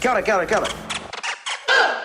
Got it.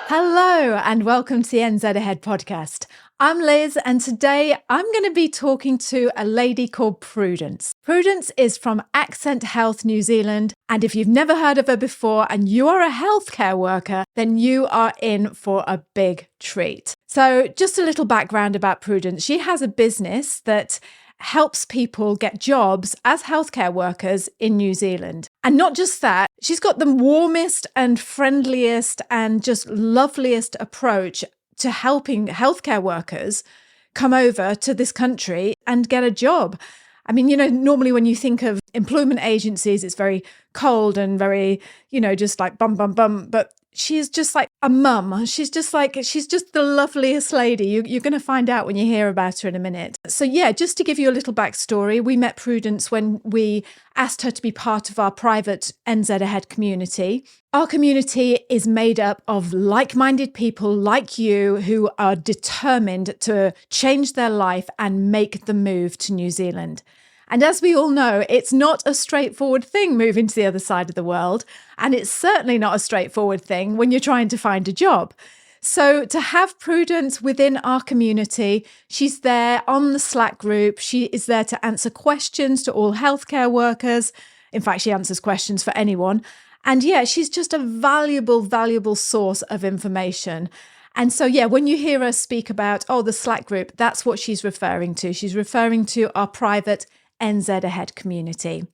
Hello and welcome to the NZ Ahead podcast. I'm Liz and today I'm going to be talking to a lady called Prudence. Prudence is from Accent Health New Zealand, and if you've never heard of her before and you are a healthcare worker, then you are in for a big treat. So just a little background about Prudence. She has a business that helps people get jobs as healthcare workers in New Zealand. And not just that, she's got the warmest and friendliest and just loveliest approach to helping healthcare workers come over to this country and get a job. I mean, normally when you think of employment agencies, it's very cold and very, just like bum, bum, bum. But she's just like a mum. She's just the loveliest lady. You're going to find out when you hear about her in a minute. So yeah, just to give you a little backstory, we met Prudence when we asked her to be part of our private NZ Ahead community. Our community is made up of like-minded people like you who are determined to change their life and make the move to New Zealand. And as we all know, it's not a straightforward thing moving to the other side of the world. And it's certainly not a straightforward thing when you're trying to find a job. So to have Prudence within our community, she's there on the Slack group. She is there to answer questions to all healthcare workers. In fact, she answers questions for anyone. And yeah, she's just a valuable source of information. And so, yeah, when you hear her speak about, the Slack group, that's what she's referring to. She's referring to our private NZ Ahead community.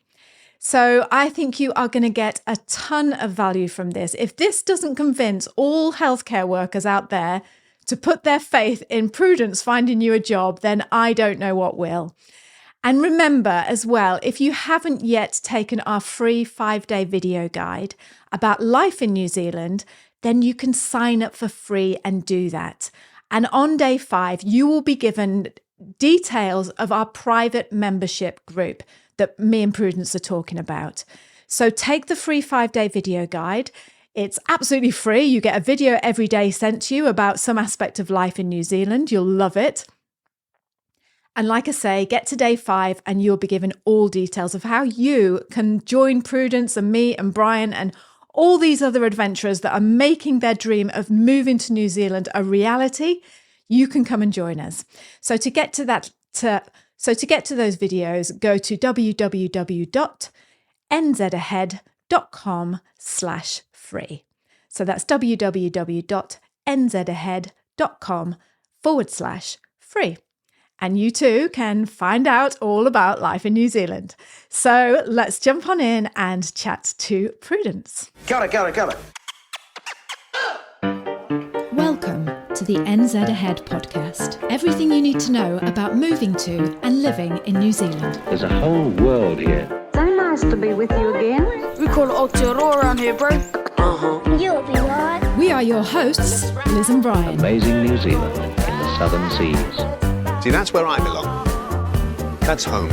So I think you are going to get a ton of value from this. If this doesn't convince all healthcare workers out there to put their faith in Prudence finding you a job, then I don't know what will. And remember as well, if you haven't yet taken our free 5-day video guide about life in New Zealand, then you can sign up for free and do that. And on day 5, you will be given details of our private membership group that me and Prudence are talking about. So take the free 5-day video guide. It's absolutely free. You get a video every day sent to you about some aspect of life in New Zealand. You'll love it. And like I say, get to day 5 and you'll be given all details of how you can join Prudence and me and Brian and all these other adventurers that are making their dream of moving to New Zealand a reality. You can come and join us. So to get to those videos, go to www.nzahead.com/free. So that's www.nzahead.com/free. And you too can find out all about life in New Zealand. So let's jump on in and chat to Prudence. Got it. Welcome to the NZ Ahead podcast. Everything you need to know about moving to and living in New Zealand. There's a whole world here. So nice to be with you again. We call it Aotearoa around here, bro. You'll be right. We are your hosts, Liz and Brian. Amazing New Zealand in the southern seas. See, that's where I belong. That's home.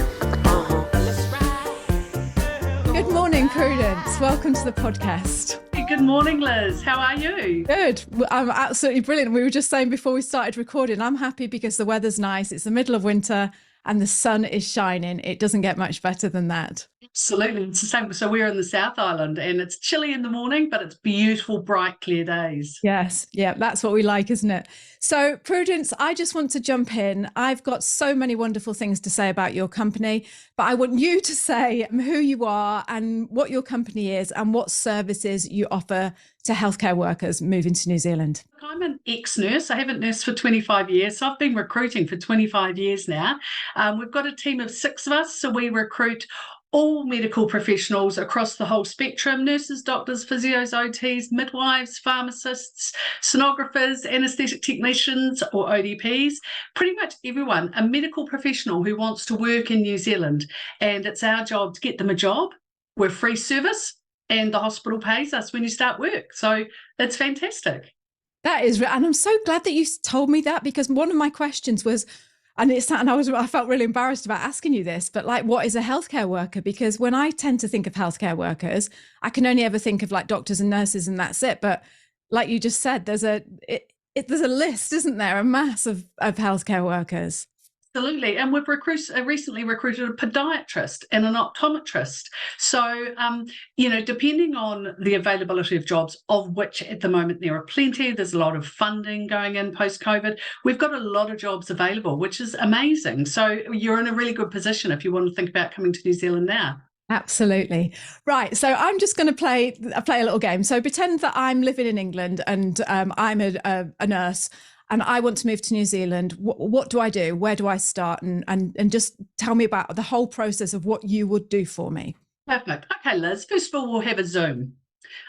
Good morning, Prudence. Welcome to the podcast. Good morning, Liz. How are you? Good. I'm absolutely brilliant. We were just saying before we started recording, I'm happy because the weather's nice. It's the middle of winter and the sun is shining. It doesn't get much better than that. Absolutely. It's the same. So we're in the South Island and it's chilly in the morning, but it's beautiful, bright, clear days. Yes. Yeah, that's what we like, isn't it? So Prudence, I just want to jump in. I've got so many wonderful things to say about your company, but I want you to say who you are and what your company is and what services you offer to healthcare workers moving to New Zealand. I'm an ex-nurse. I haven't nursed for 25 years. So I've been recruiting for 25 years now. We've got a team of 6 of us. So we recruit all medical professionals across the whole spectrum: nurses, doctors, physios, OTs, midwives, pharmacists, sonographers, anaesthetic technicians or ODPs, pretty much everyone, a medical professional who wants to work in New Zealand. And it's our job to get them a job. We're free service and the hospital pays us when you start work. So it's fantastic. That is, and I'm so glad that you told me that, because one of my questions was, I felt really embarrassed about asking you this, but like, what is a healthcare worker? Because when I tend to think of healthcare workers, I can only ever think of like doctors and nurses and that's it. But like you just said, there's a list, isn't there? A mass of healthcare workers. Absolutely. And we've recently recruited a podiatrist and an optometrist. So, depending on the availability of jobs, of which at the moment there are plenty, there's a lot of funding going in post-COVID. We've got a lot of jobs available, which is amazing. So you're in a really good position if you want to think about coming to New Zealand now. Absolutely. Right. So I'm just going to play a little game. So pretend that I'm living in England and I'm a nurse and I want to move to New Zealand. What do I do? Where do I start? And just tell me about the whole process of what you would do for me. Perfect. Okay, Liz, first of all, we'll have a Zoom.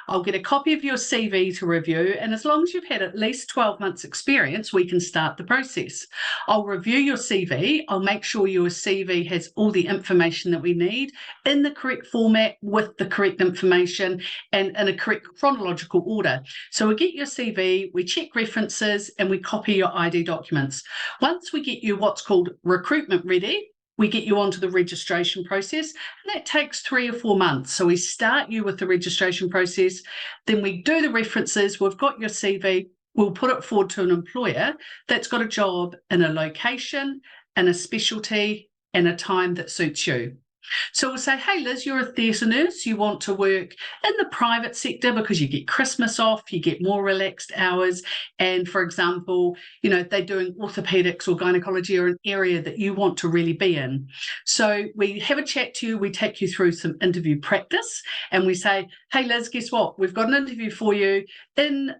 I'll get a copy of your CV to review, and as long as you've had at least 12 months experience, we can start the process. I'll review your CV. I'll make sure your CV has all the information that we need in the correct format with the correct information and in a correct chronological order. So we get your CV, we check references, and we copy your ID documents. Once we get you what's called recruitment ready, we get you onto the registration process, and that takes 3 or 4 months. So we start you with the registration process, then we do the references, we've got your CV, we'll put it forward to an employer that's got a job in a location, and a specialty, and a time that suits you. So we'll say, hey, Liz, you're a theatre nurse. You want to work in the private sector because you get Christmas off, you get more relaxed hours. And for example, they're doing orthopedics or gynecology or an area that you want to really be in. So we have a chat to you. We take you through some interview practice and we say, hey, Liz, guess what? We've got an interview for you in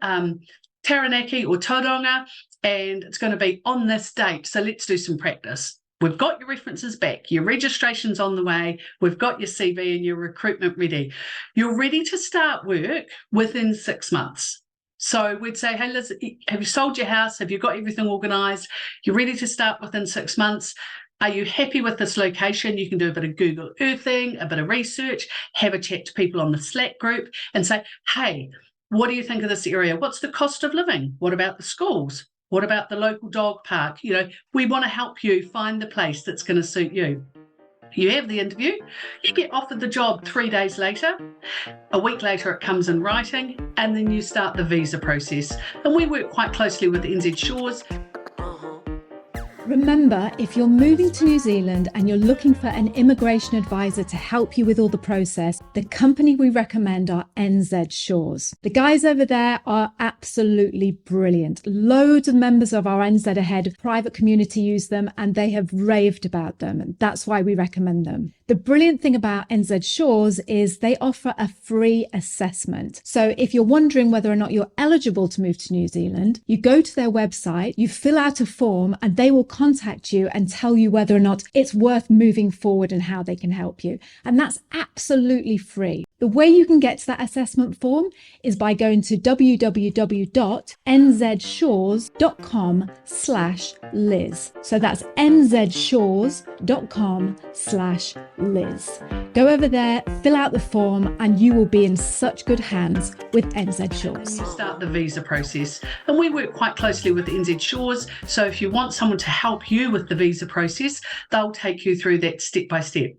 Taranaki or Tauranga, and it's going to be on this date. So let's do some practice. We've got your references back, your registration's on the way, we've got your CV and your recruitment ready. You're ready to start work within 6 months. So we'd say, hey, Liz, have you sold your house? Have you got everything organised? You're ready to start within 6 months. Are you happy with this location? You can do a bit of Google Earthing, a bit of research, have a chat to people on the Slack group and say, hey, what do you think of this area? What's the cost of living? What about the schools? What about the local dog park? We want to help you find the place that's going to suit you. You have the interview, you get offered the job 3 days later, a week later it comes in writing, and then you start the visa process. And we work quite closely with NZ Shores. Remember, if you're moving to New Zealand and you're looking for an immigration advisor to help you with all the process, the company we recommend are NZ Shores. The guys over there are absolutely brilliant. Loads of members of our NZ Ahead private community use them and they have raved about them. And that's why we recommend them. The brilliant thing about NZ Shores is they offer a free assessment. So if you're wondering whether or not you're eligible to move to New Zealand, you go to their website, you fill out a form, and they will contact you and tell you whether or not it's worth moving forward and how they can help you. And that's absolutely free. The way you can get to that assessment form is by going to www.nzshores.com/Liz. So that's nzshores.com/Liz. Go over there, fill out the form, and you will be in such good hands with NZ Shores. You start the visa process, and we work quite closely with NZ Shores. So if you want someone to help you with the visa process, they'll take you through that step by step.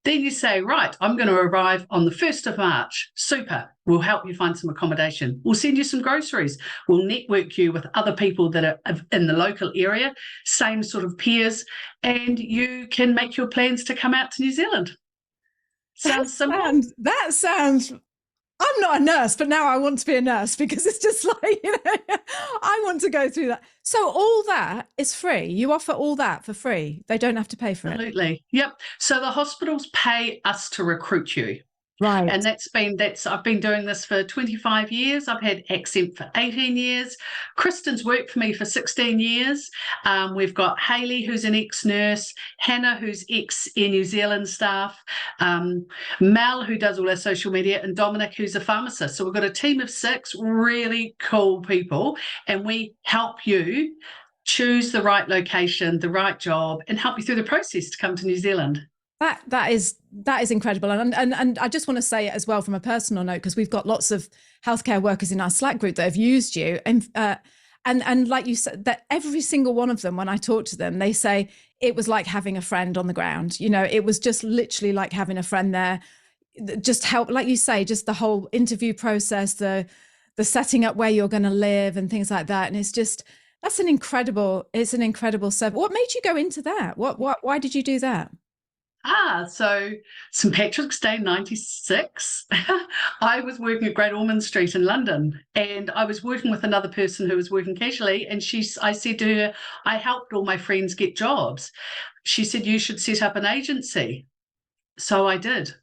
Then you say, right, I'm going to arrive on the 1st of March. Super. We'll help you find some accommodation. We'll send you some groceries. We'll network you with other people that are in the local area, same sort of peers, and you can make your plans to come out to New Zealand. Sounds simple. That sounds... I'm not a nurse, but now I want to be a nurse because it's just like, I want to go through that. So all that is free. You offer all that for free. They don't have to pay for it. Absolutely. Yep. So the hospitals pay us to recruit you. Right. And I've been doing this for 25 years. I've had Accent for 18 years. Kristen's worked for me for 16 years. We've got Hayley, who's an ex-nurse, Hannah, who's ex-Air New Zealand staff, Mel, who does all our social media, and Dominic, who's a pharmacist. So we've got a team of 6 really cool people, and we help you choose the right location, the right job, and help you through the process to come to New Zealand. That is incredible. And I just want to say it as well from a personal note, because we've got lots of healthcare workers in our Slack group that have used you. And like you said, that every single one of them, when I talk to them, they say it was like having a friend on the ground. It was just literally like having a friend there, just help, like you say, just the whole interview process, the setting up where you're going to live and things like that. And it's just, It's an incredible service. What made you go into that? Why did you do that? So St Patrick's Day 96, I was working at Great Ormond Street in London, and I was working with another person who was working casually, and I said to her, I helped all my friends get jobs. She said, you should set up an agency. So I did.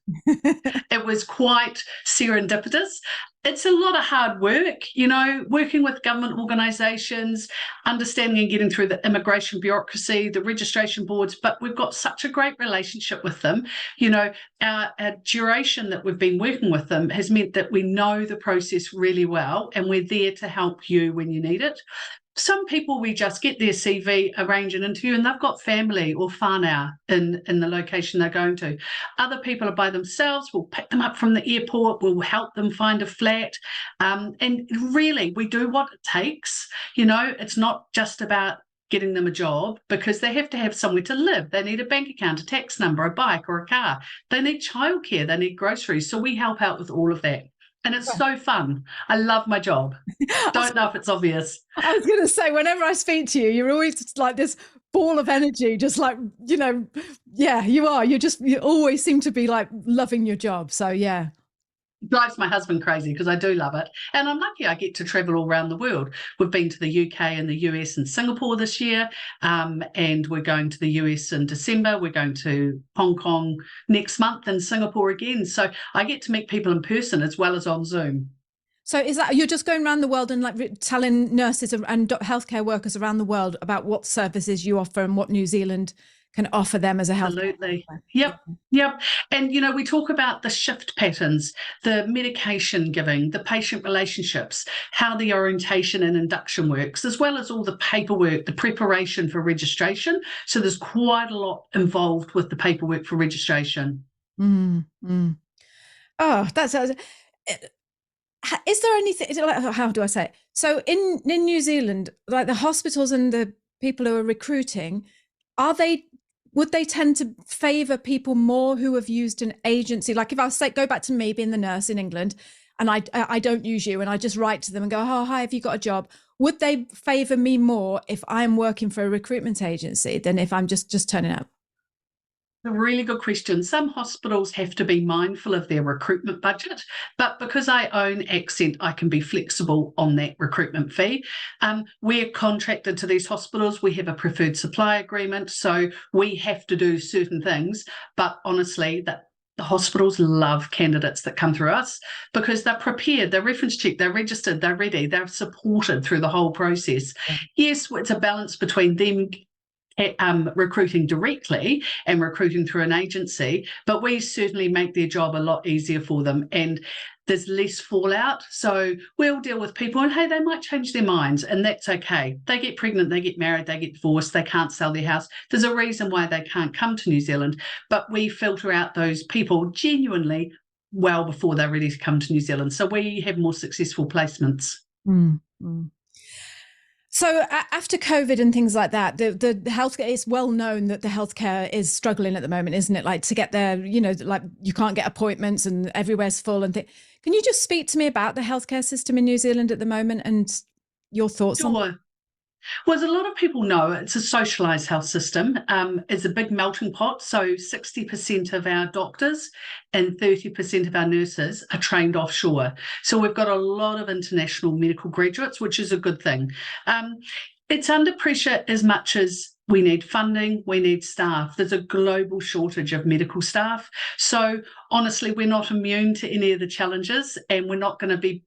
It was quite serendipitous. It's a lot of hard work, working with government organisations, understanding and getting through the immigration bureaucracy, the registration boards, but we've got such a great relationship with them. Our duration that we've been working with them has meant that we know the process really well, and we're there to help you when you need it. Some people, we just get their CV, arrange an interview, and they've got family or whānau in the location they're going to. Other people are by themselves. We'll pick them up from the airport. We'll help them find a flat. And really, we do what it takes. It's not just about getting them a job, because they have to have somewhere to live. They need a bank account, a tax number, a bike or a car. They need childcare. They need groceries. So we help out with all of that. And it's so fun. I love my job. Don't know if it's obvious. I was going to say, whenever I speak to you, you're always like this ball of energy, just like, yeah, you are. You always seem to be like loving your job. So, yeah. It drives my husband crazy because I do love it. And I'm lucky I get to travel all around the world. We've been to the UK and the US and Singapore this year, and we're going to the US in December. We're going to Hong Kong next month and Singapore again. So I get to meet people in person as well as on Zoom. So is that, you're just going around the world and like telling nurses and healthcare workers around the world about what services you offer and what New Zealand can offer them as a health. Absolutely. Yep. And, we talk about the shift patterns, the medication giving, the patient relationships, how the orientation and induction works, as well as all the paperwork, the preparation for registration. So there's quite a lot involved with the paperwork for registration. Oh, that's... Is there anything, how do I say it? So in New Zealand, like the hospitals and the people who are recruiting, would they tend to favour people more who have used an agency? Like if I say, go back to me being the nurse in England, and I don't use you, and I just write to them and go, oh, hi, have you got a job? Would they favour me more if I'm working for a recruitment agency than if I'm just turning up? A really good question. Some hospitals have to be mindful of their recruitment budget, but because I own Accent, I can be flexible on that recruitment fee. We're contracted to these hospitals. We have a preferred supply agreement, so we have to do certain things. But honestly, the hospitals love candidates that come through us because they're prepared, they're reference checked, they're registered, they're ready, they're supported through the whole process. Yes, it's a balance between them recruiting directly and recruiting through an agency, but we certainly make their job a lot easier for them, and there's less fallout. So we'll deal with people, and hey, they might change their minds, and that's okay. They get pregnant, they get married, they get divorced, they can't sell their house. There's a reason why they can't come to New Zealand, but we filter out those people genuinely well before they're ready to come to New Zealand. So we have more successful placements. So after COVID and things like that, the healthcare, it's well known that the healthcare is struggling at the moment, isn't it? Like to get there, like you can't get appointments and everywhere's full and things. Can you just speak to me about the healthcare system in New Zealand at the moment and your thoughts on it? Well, as a lot of people know, it's a socialised health system. It's a big melting pot. So 60% of our doctors and 30% of our nurses are trained offshore. So we've got a lot of international medical graduates, which is a good thing. It's under pressure as much as we need funding, we need staff. There's a global shortage of medical staff. So honestly, we're not immune to any of the challenges, and we're not going to be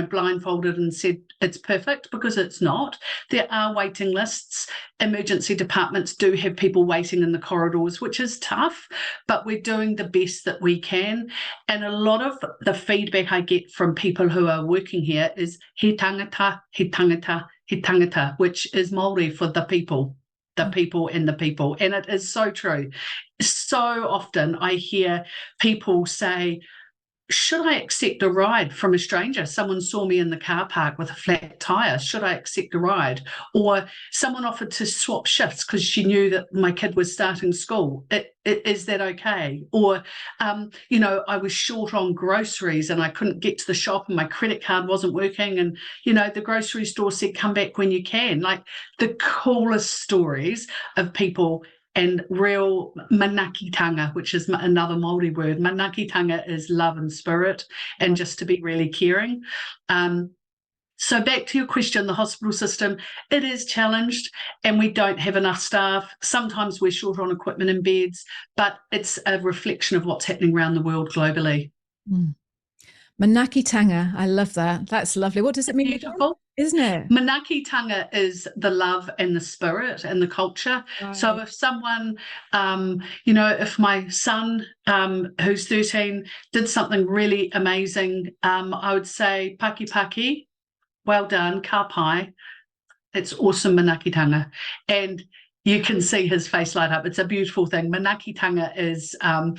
blindfolded and said it's perfect, because it's not. There are waiting lists. Emergency departments do have people waiting in the corridors, which is tough, but we're doing the best that we can. And a lot of the feedback I get from people who are working here is he tangata, he tangata, he tangata, which is Māori for the people. The people and the people. And it is so true. So often I hear people say, should I accept a ride from a stranger? Someone saw me in the car park with a flat tire. Should I accept a ride? Or someone offered to swap shifts because she knew that my kid was starting school. Is that okay? Or, I was short on groceries and I couldn't get to the shop and my credit card wasn't working. And, the grocery store said, come back when you can. Like the coolest stories of people. And real manakitanga, which is another Māori word. Manakitanga is love and spirit, and just to be really caring. So back to your question, the hospital system, it is challenged and we don't have enough staff. Sometimes we're short on equipment and beds, but it's a reflection of what's happening around the world globally. Manakitanga, I love that. That's lovely. What does it mean? Beautiful. Isn't it? Manakitanga is the love and the spirit and the culture. Right. So if someone, if my son, who's 13, did something really amazing, I would say, paki paki, well done, ka pai. It's awesome, manakitanga. And you can see his face light up. It's a beautiful thing. Manakitanga is and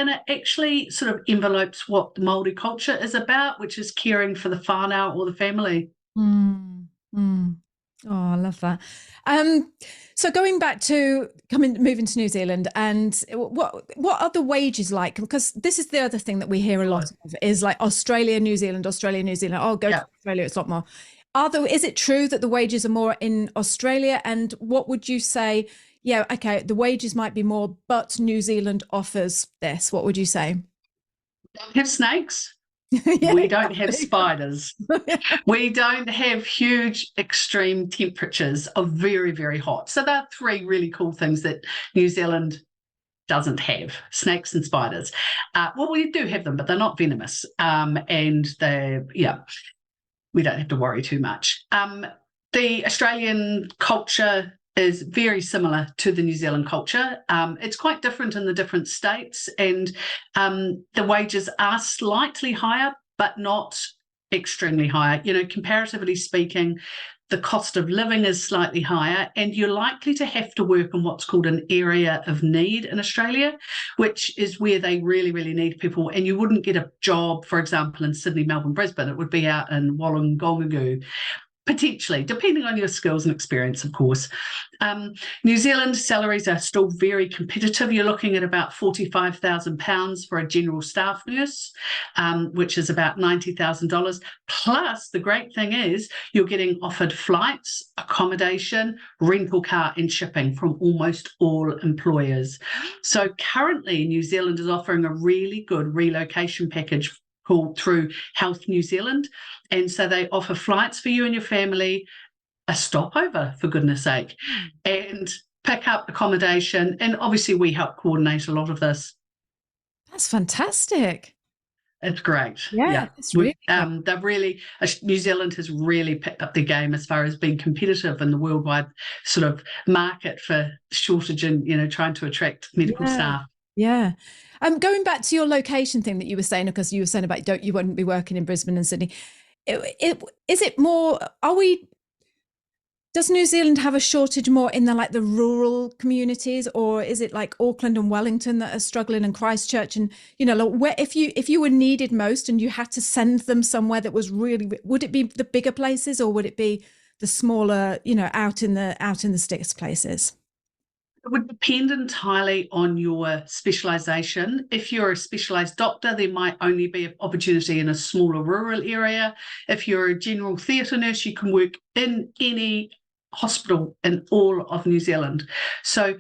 it actually sort of envelopes what the Māori culture is about, which is caring for the whānau or the family. Oh, I love that. So going back to moving to New Zealand, and what are the wages like? Because this is the other thing that we hear a lot of is like Australia, New Zealand. Oh, go to Australia, it's a lot more. Is it true that the wages are more in Australia? And what would you say? Yeah, okay, the wages might be more, but New Zealand offers this. What would you say? We don't have snakes. Yeah, we don't have spiders. We don't have huge extreme temperatures of very, very hot. So there are three really cool things that New Zealand doesn't have: snakes and spiders. Well, we do have them, but they're not venomous. And we don't have to worry too much. The Australian culture is very similar to the New Zealand culture. It's quite different in the different states, and the wages are slightly higher, but not extremely higher. Comparatively speaking, the cost of living is slightly higher, and you're likely to have to work in what's called an area of need in Australia, which is where they really, really need people. And you wouldn't get a job, for example, in Sydney, Melbourne, Brisbane. It would be out in Wollongong, potentially, depending on your skills and experience, of course. New Zealand salaries are still very competitive. You're looking at about £45,000 for a general staff nurse, which is about $90,000. Plus, the great thing is you're getting offered flights, accommodation, rental car and shipping from almost all employers. So currently, New Zealand is offering a really good relocation package called through Health New Zealand. And so they offer flights for you and your family, a stopover, for goodness sake, and pick up accommodation. And obviously we help coordinate a lot of this. That's fantastic. It's great. Yeah. It's really New Zealand has really picked up their game as far as being competitive in the worldwide sort of market for shortage and, trying to attract medical staff. Yeah. Going back to your location thing that you were saying, because you were saying about you wouldn't be working in Brisbane and Sydney. Is it more, does New Zealand have a shortage more in the rural communities, or is it like Auckland and Wellington that are struggling, and Christchurch, and where if you were needed most and you had to send them somewhere that was really, would it be the bigger places or would it be the smaller, out in the sticks places? It would depend entirely on your specialisation. If you're a specialised doctor, there might only be an opportunity in a smaller rural area. If you're a general theatre nurse, you can work in any hospital in all of New Zealand. So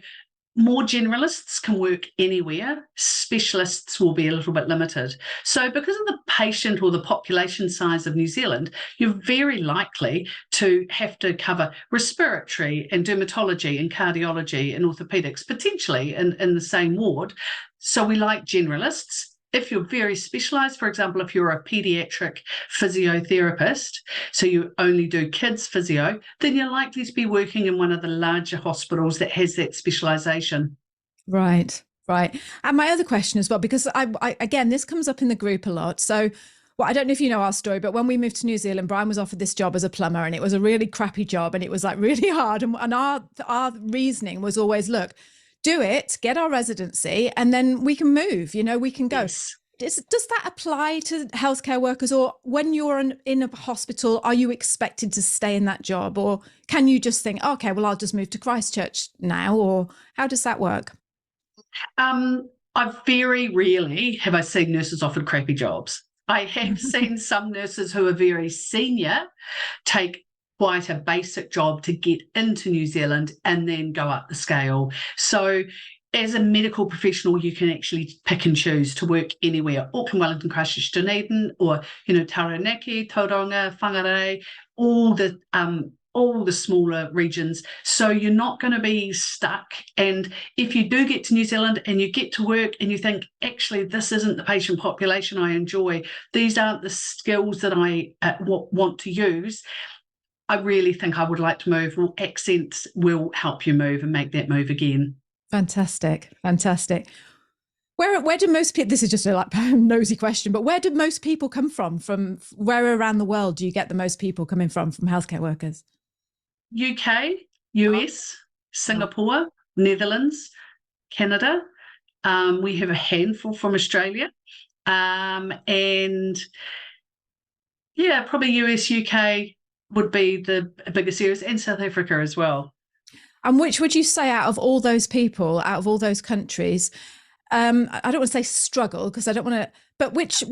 more generalists can work anywhere. Specialists will be a little bit limited. So because of the patient or the population size of New Zealand, you're very likely to have to cover respiratory and dermatology and cardiology and orthopedics, potentially in the same ward. So we like generalists. If you're very specialised, for example, if you're a paediatric physiotherapist, so you only do kids physio, then you're likely to be working in one of the larger hospitals that has that specialisation. Right. And my other question as well, because I again, this comes up in the group a lot. So, I don't know if you know our story, but when we moved to New Zealand, Brian was offered this job as a plumber, and it was a really crappy job, and it was really hard. And our reasoning was always, look, do it, get our residency, and then we can move, we can go. Yes. does that apply to healthcare workers, or when you're in a hospital, are you expected to stay in that job, or can you just think, okay, well, I'll just move to Christchurch now, or how does that work? I very rarely have I seen nurses offered crappy jobs. I have seen some nurses who are very senior take quite a basic job to get into New Zealand and then go up the scale. So as a medical professional, you can actually pick and choose to work anywhere. Auckland, Wellington, Christchurch, Dunedin, or, Taranaki, Tauranga, Whangarei, all the smaller regions. So you're not going to be stuck. And if you do get to New Zealand and you get to work and you think, actually, this isn't the patient population I enjoy, these aren't the skills that I want to use, I really think I would like to move. Well, accents will help you move and make that move again. Fantastic. Where do most people, this is just a nosy question, but where do most people come from? From where around the world do you get the most people coming from healthcare workers? UK, US, Singapore, Netherlands, Canada. We have a handful from Australia. And yeah, probably US, UK would be the biggest areas, and South Africa as well. And which would you say out of all those people, out of all those countries, I don't want to say struggle because I don't want to, but which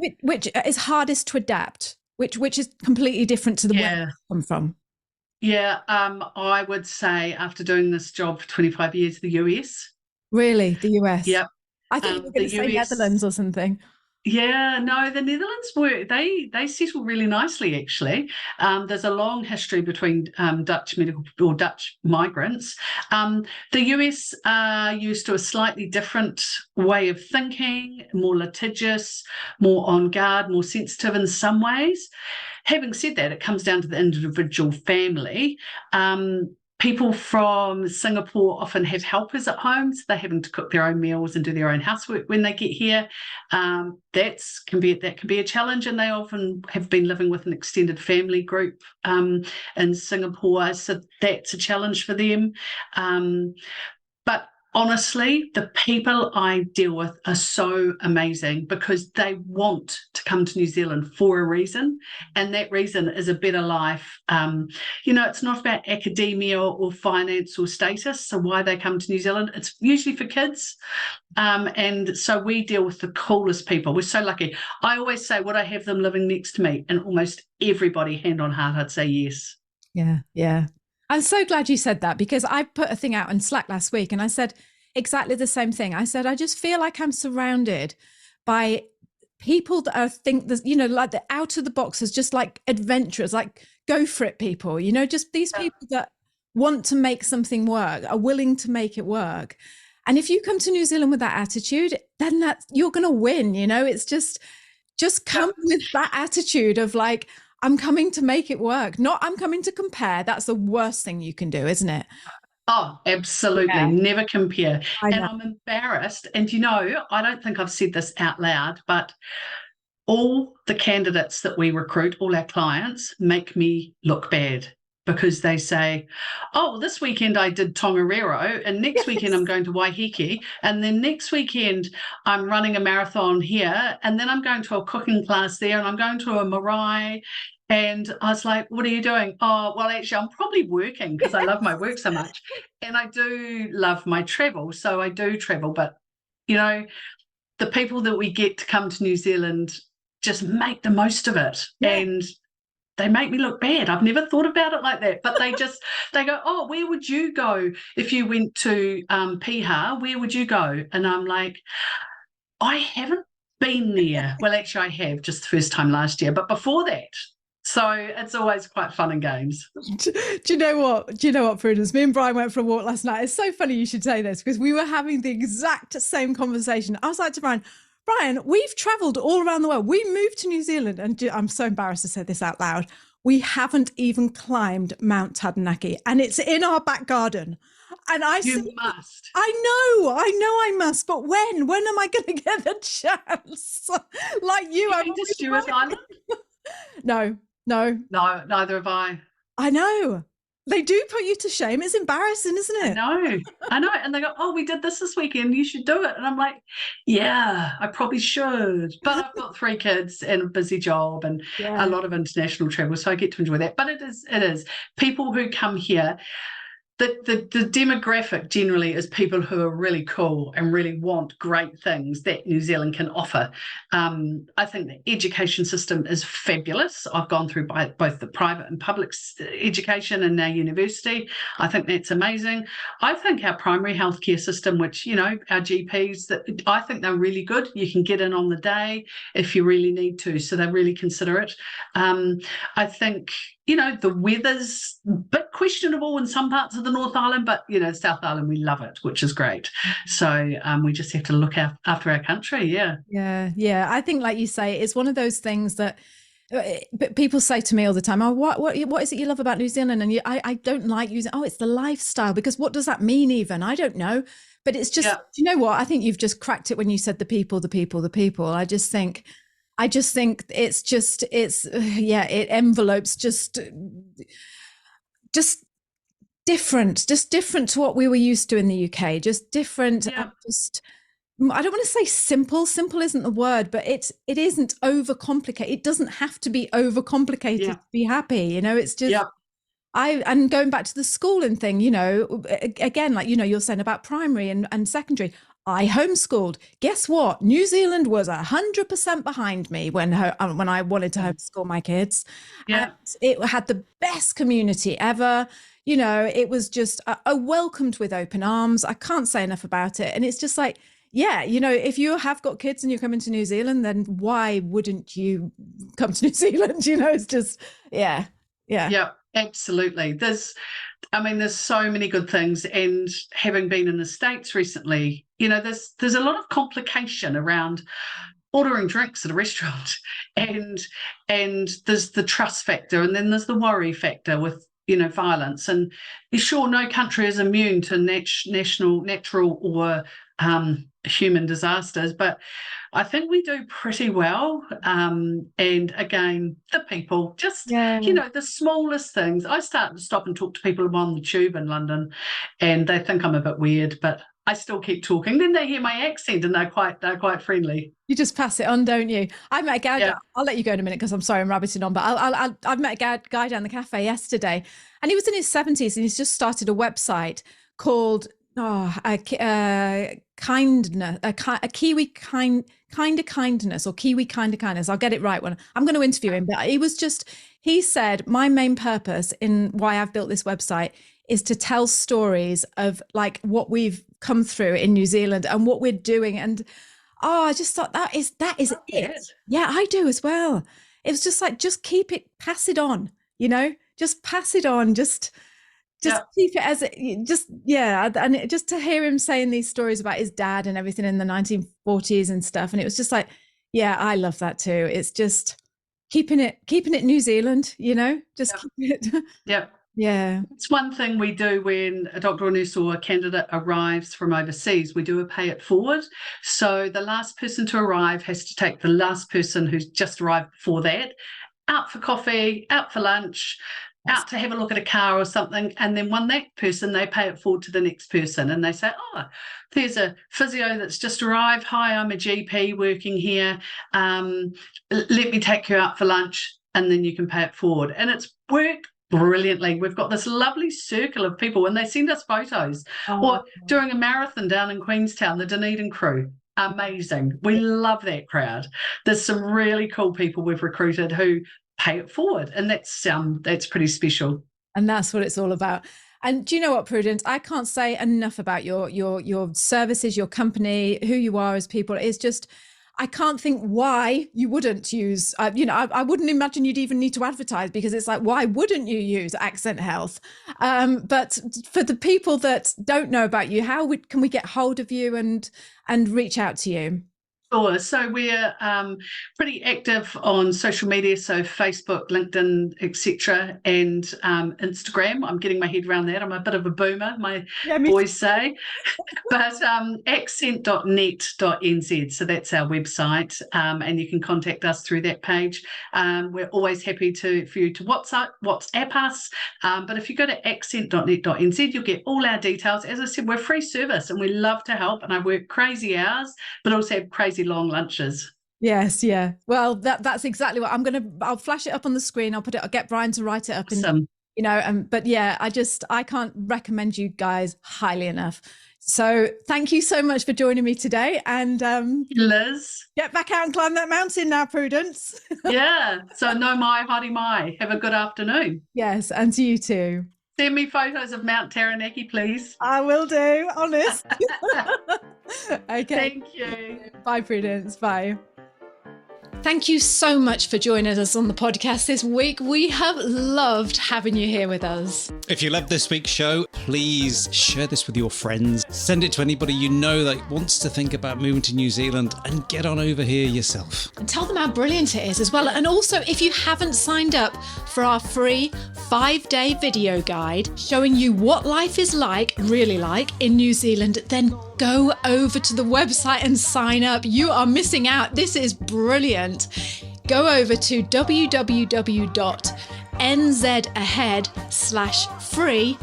is hardest to adapt? Which is completely different to the where you come from? Yeah, I would say after doing this job for 25 years, the US. Really? The US? Yep. I thought you were going to say Netherlands or something. Yeah, no, the Netherlands they settle really nicely, actually. There's a long history between Dutch migrants. The US are used to a slightly different way of thinking, more litigious, more on guard, more sensitive in some ways. Having said that, it comes down to the individual family. People from Singapore often have helpers at home, so they're having to cook their own meals and do their own housework when they get here. That can be a challenge, and they often have been living with an extended family group in Singapore, so that's a challenge for them. But honestly, the people I deal with are so amazing because they want to come to New Zealand for a reason, and that reason is a better life. It's not about academia or finance or status, so why they come to New Zealand, it's usually for kids. And so we deal with the coolest people. We're so lucky. I always say, would I have them living next to me? And almost everybody, hand on heart, I'd say yes. Yeah. I'm so glad you said that, because I put a thing out on Slack last week and I said exactly the same thing. I said, I just feel like I'm surrounded by people that I think that, like the out of the boxes, just like adventurers, like go for it people, just these people that want to make something work, are willing to make it work. And if you come to New Zealand with that attitude, then you're going to win. It's just come with that attitude of like, I'm coming to make it work, not I'm coming to compare. That's the worst thing you can do, isn't it? Oh, absolutely. Yeah. Never compare. And I'm embarrassed. And I don't think I've said this out loud, but all the candidates that we recruit, all our clients, make me look bad because they say, oh, this weekend I did Tongariro, and next weekend I'm going to Waiheke, and then next weekend I'm running a marathon here, and then I'm going to a cooking class there, and I'm going to a marae. And I was like, what are you doing? Oh, well, actually, I'm probably working because I love my work so much. And I do love my travel. So I do travel. But, the people that we get to come to New Zealand just make the most of it. Yeah. And they make me look bad. I've never thought about it like that. But they go, oh, where would you go if you went to Piha? Where would you go? And I'm like, I haven't been there. Well, actually, I have just the first time last year. But before that, so it's always quite fun and games. Do you know what, Prudence? Me and Brian went for a walk last night. It's so funny you should say this because we were having the exact same conversation. I was like to Brian, we've travelled all around the world. We moved to New Zealand, and I'm so embarrassed to say this out loud. We haven't even climbed Mount Taranaki, and it's in our back garden. And You must. I know I must, but when am I going to get the chance? Like you, I've been to Stewart Island. No, neither have I. I know. They do put you to shame. It's embarrassing, isn't it? I know. And they go, oh, we did this weekend. You should do it. And I'm like, yeah, I probably should. But I've got 3 kids and a busy job and a lot of international travel. So I get to enjoy that. But it is people who come here. The demographic generally is people who are really cool and really want great things that New Zealand can offer. I think the education system is fabulous. I've gone through both the private and public education and now university. I think that's amazing. I think our primary healthcare system, which, our GPs, I think they're really good. You can get in on the day if you really need to. So they're really considerate. I think, the weather's a bit questionable in some parts of the North Island, but, South Island, we love it, which is great. So we just have to look after our country, yeah. Yeah. I think, like you say, it's one of those things that people say to me all the time, oh, what is it you love about New Zealand? And I don't like using, it's the lifestyle, because what does that mean even? I don't know. But it's just, you know what? I think you've just cracked it when you said the people. I just think it envelopes just different to what we were used to in the UK, just different. I don't want to say simple isn't the word, but it isn't overcomplicated. It doesn't have to be overcomplicated to be happy. It's just, and going back to the schooling thing, again, like, you're saying about primary and secondary, I homeschooled. Guess what? New Zealand was 100% behind me when I wanted to homeschool my kids. And it had the best community ever. It was just welcomed with open arms. I can't say enough about it. And it's just like, if you have got kids and you're coming to New Zealand, then why wouldn't you come to New Zealand? It's just, yeah. Yeah, absolutely. There's so many good things, and having been in the States recently, there's a lot of complication around ordering drinks at a restaurant, and there's the trust factor, and then there's the worry factor with violence. And sure, no country is immune to natural or human disasters, but I think we do pretty well. And again, the people, just, the smallest things. I start to stop and talk to people on the tube in London, and they think I'm a bit weird, but I still keep talking. Then they hear my accent and they're quite friendly. You just pass it on, don't you? I met a guy, I'll let you go in a minute because I'm sorry I'm rabbiting on, but I've met a guy down the cafe yesterday, and he was in his 70s, and he's just started a website called kindness, a Kiwi kind of kindness, or Kiwi kind of kindness. I'll get it right when I'm going to interview him. But he said, my main purpose in why I've built this website is to tell stories of like what we've come through in New Zealand and what we're doing. And I just thought that is it. Yeah, I do as well. It was just like, just keep it, pass it on, just pass it on, just keep it as it, and just to hear him saying these stories about his dad and everything in the 1940s and stuff, and it was just like, I love that too. It's just keeping it New Zealand, just keep it. Yeah. It's one thing we do when a doctor or nurse or a candidate arrives from overseas. We do a pay it forward. So the last person to arrive has to take the last person who's just arrived before that out for coffee, out for lunch, out to have a look at a car or something. And then when that person, they pay it forward to the next person, and they say, there's a physio that's just arrived. Hi, I'm a GP working here. Let me take you out for lunch, and then you can pay it forward. And it's worked brilliantly. We've got this lovely circle of people, and they send us photos. Or during a marathon down in Queenstown, the Dunedin crew. Amazing. We love that crowd. There's some really cool people we've recruited who pay it forward, and that's pretty special. And that's what it's all about. And do you know what, Prudence? I can't say enough about your services, your company, who you are as people. It's just, I can't think why you wouldn't use, I wouldn't imagine you'd even need to advertise, because it's like, why wouldn't you use Accent Health? But for the people that don't know about you, how can we get hold of you and reach out to you? Sure. So we're pretty active on social media, so Facebook, LinkedIn, etc., and Instagram. I'm getting my head around that. I'm a bit of a boomer, my boys say. But accent.net.nz, so that's our website, and you can contact us through that page. We're always happy for you to WhatsApp us. But if you go to accent.net.nz, you'll get all our details. As I said, we're a free service, and we love to help. And I work crazy hours, but also have crazy long lunches. Yes, yeah. Well, that's exactly what I'll flash it up on the screen. I'll get Brian to write it up. Awesome. But yeah, I can't recommend you guys highly enough. So thank you so much for joining me today. And Liz, get back out and climb that mountain now, Prudence. Yeah. So no mai, haere mai. Have a good afternoon. Yes, and to you too. Send me photos of Mount Taranaki, please. I will do, honest. Okay. Thank you. Bye, Prudence. Bye. Thank you so much for joining us on the podcast this week. We have loved having you here with us. If you loved this week's show, please share this with your friends. Send it to anybody you know that wants to think about moving to New Zealand, and get on over here yourself. And tell them how brilliant it is as well. And also, if you haven't signed up for our free 5-day video guide showing you what life is really like in New Zealand, then go over to the website and sign up. You are missing out. This is brilliant. Go over to www.nzahead/free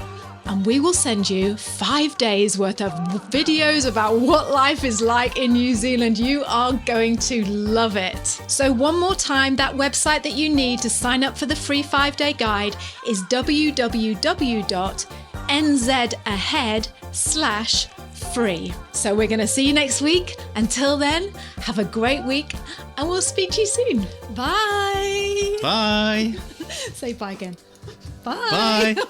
and we will send you 5 days worth of videos about what life is like in New Zealand. You are going to love it. So one more time, that website that you need to sign up for the free 5-day guide is www.nzahead/free. So we're going to see you next week. Until then, have a great week and we'll speak to you soon. Bye. Bye. Say bye again. Bye. Bye.